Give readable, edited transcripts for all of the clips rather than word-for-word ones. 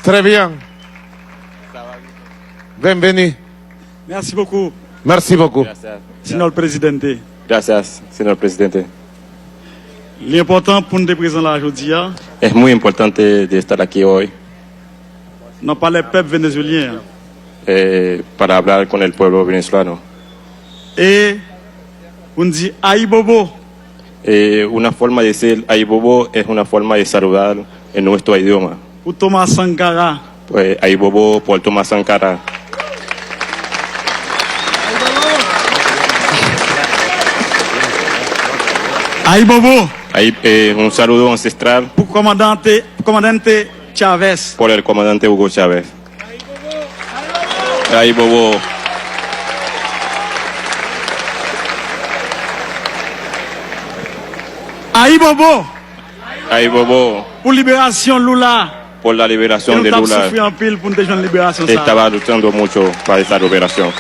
Très bien. Bienvenue. Merci beaucoup, Merci beaucoup. Gracias. señor presidente. Gracias, señor presidente. L'important pour nous présenter là aujourd'hui, Es muy importante de estar aquí hoy non pas les peuples vénézuéliens. para hablar con el pueblo venezolano. Et on dit Aïe Bobo. Una forma de decir Aibobo es una forma de saludar en nuestro idioma. Pour Thomas Sankara. Pues Aibobo por Tomás Sankara. Aïe Bobo. Un saludo ancestral Pour commandante Chavez. por el comandante Hugo Chávez. Aibobo. Aïe Bobo. Aibobo Pour libération Lula. por la Et liberación nous de avons Lula. souffert en pile pour nous déjouer la libération. ça. Estaba luchando mucho para esta liberación.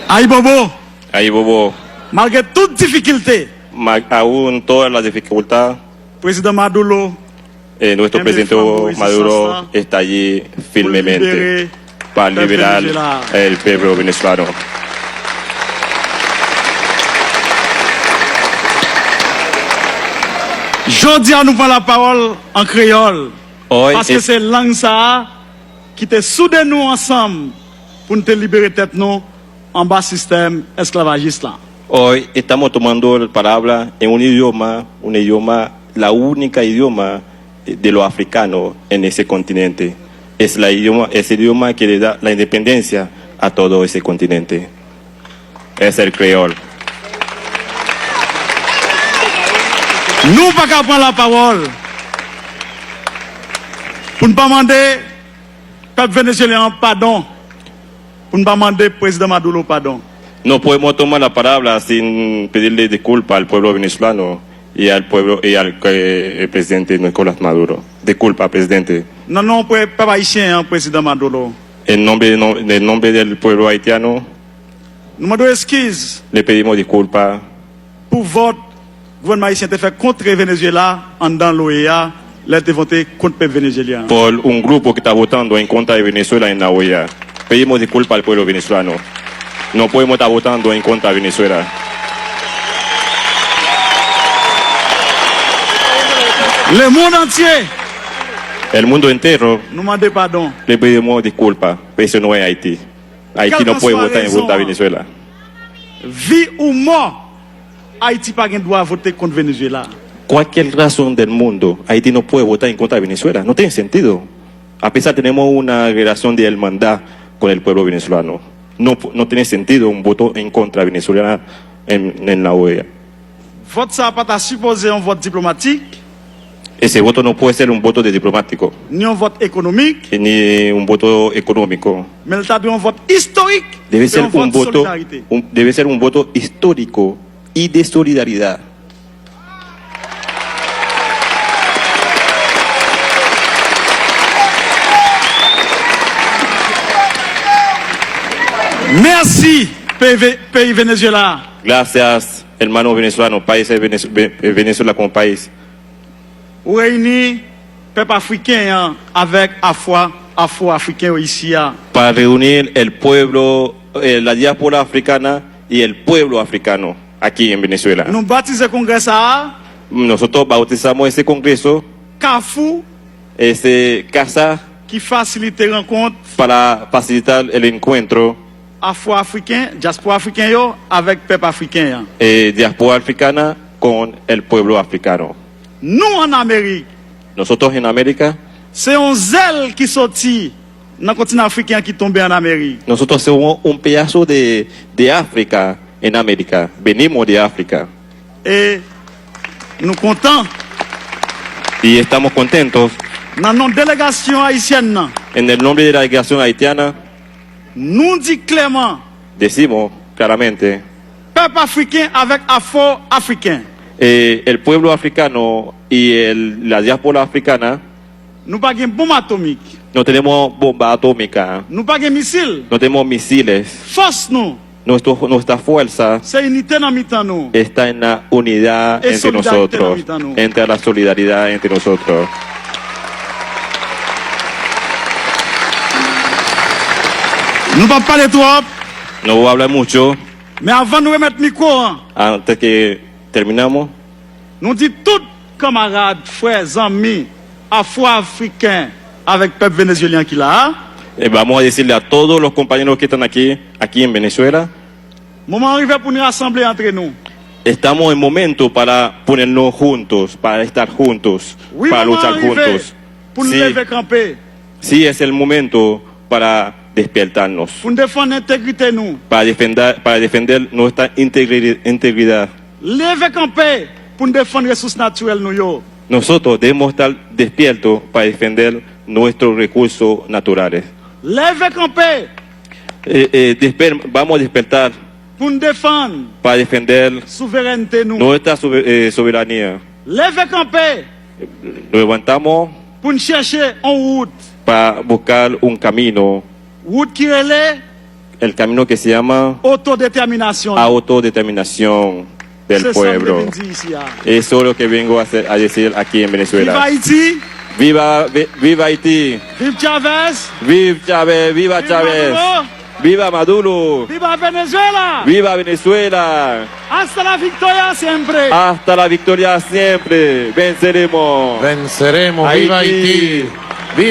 Aïe Bobo. Aibobo, Malgré toute difficulté, aún todas las dificultades, président Maduro nuestro En presidente defensa de Maduro Sasa, está allí pour firmemente libérer para el liberar Venezuela. el pueblo venezolano. Jodi à nous prend la parole en créole. Hoy, Parce que c'est langue ça qui te soude nous ensemble pour nous te libérer tête nous en bas système esclavagiste là. hoy estamos tomando la palabra en un idioma, la única idioma de los africanos en ese continente. Es el idioma que le da la independencia a todo ese continente. Es el creol. Nous pas qu'à prendre la parole pour ne pas demander peuple vénézuélien pardon, pour ne pas demander président Maduro pardon. No podemos tomar la palabra sin pedirle disculpas al pueblo venezolano y al pueblo y al el presidente Nicolás Maduro. Disculpa, presidente. Non, non, peuple haïtien, hein, président Maduro. En nombre del pueblo haitiano, Nous demandons excuses le pedimos disculpas pour votre gouvernement haïtien te fait contre Venezuela en dans l'OEA, là te voté contre le peuple vénézuélien. por un grupo que está votando en contra de Venezuela en la OEA. Pedimos disculpas al pueblo venezolano. No podemos estar votando en contra de Venezuela. Le monde entier El mundo entero nous demande pardon. le pedimos disculpas, pero eso no es Haití. Haití no puede votar en contra de Venezuela. Vie ou mort, Haïti pas gain droit à voter contre Venezuela. Cualquier razón del mundo, Haití no puede votar en contra de Venezuela. No tiene sentido. A pesar tenemos una relación de hermandad con el pueblo venezolano. No tiene sentido un voto en contra de Venezuela en la OEA. Vote ça pas supposé un vote diplomatique, Ese voto no puede ser un voto de diplomático, ni un vote économique, ni un voto económico. mais il doit un vote historique. Debe et ser un vote un de voto, solidarité. debe ser un voto histórico y de solidaridad. Merci, pays Venezuela. Gracias, hermanos venezolanos, países Venezuela como país. Ou réunir peuple africain hein, avec afro-africain ici. Hein. Para reunir el pueblo, la diáspora africana y el pueblo africano aquí en Venezuela. Nous baptisons le congrès ça, Nosotros bautizamos ese congreso, Carrefour, ese casa, qui facilite les rencontres para facilitar el encuentro afro-africain, diaspora africain yo, avec peuple africain. Hein. diáspora africana con el pueblo africano. Nous en Amérique, Nosotros en América, c'est un zèle qui sortit dans le continent africain qui tombait en Amérique. nosotros somos un pedazo de África en América. Venimos de África Et nous comptons y estamos contentos. dans notre délégation haïtienne, En el nombre de la delegación haitiana, nous dit clairement, decimos claramente, peuple africain avec afro-africain. el pueblo africano y la diáspora africana Nous pas de bombe atomique, no tenemos bomba atómica, nous pas de missile. no tenemos misiles. Force nous, nuestra fuerza c'est unité dans mi-temps nous. está en la unidad Es entre solidaridad nosotros, entre nosotros. entre la solidaridad entre nosotros. Nous ne parlons pas de trop, No voy a hablar mucho mais avant de nous remettre le micro, hein, antes que terminamos. nous disons tous camarades, frères, amis, afro-africains avec le peuple vénézuélien qui l'a. Vamos a decirle a todos los compañeros que están aquí en Venezuela, Moment arrivé pour nous rassembler entre nous. estamos en momento para ponernos juntos, para estar juntos, Oui, para moment luchar arrivé juntos. pour nous Sí, lever camper, sí es el momento para despertarnos, pour nous défendre l'intégrité nous. para defender nuestra integridad. Lever camper pour nous défendre les ressources naturelles nous yo. Nosotros debemos estar despiertos para defender nuestros recursos naturales. Lever camper Vamos a despertar pour nous défendre para defender la souveraineté nous. nuestra soberanía. Lever camper Nos levantamos pour nous chercher en route. para buscar un camino, Route qui relève el camino que se llama autodétermination. autodeterminación del C'est ça que je pueblo. viens dire ici, hein. Eso es lo que vengo a decir aquí en Vive Venezuela. Haïti, Viva Haití, vive Chavez, viva Chávez, viva vive Chávez, Maduro, viva Maduro, viva Venezuela. viva Venezuela. Hasta la victoria siempre. Hasta la victoria siempre. Venceremos. Venceremos. ¡Viva Haití!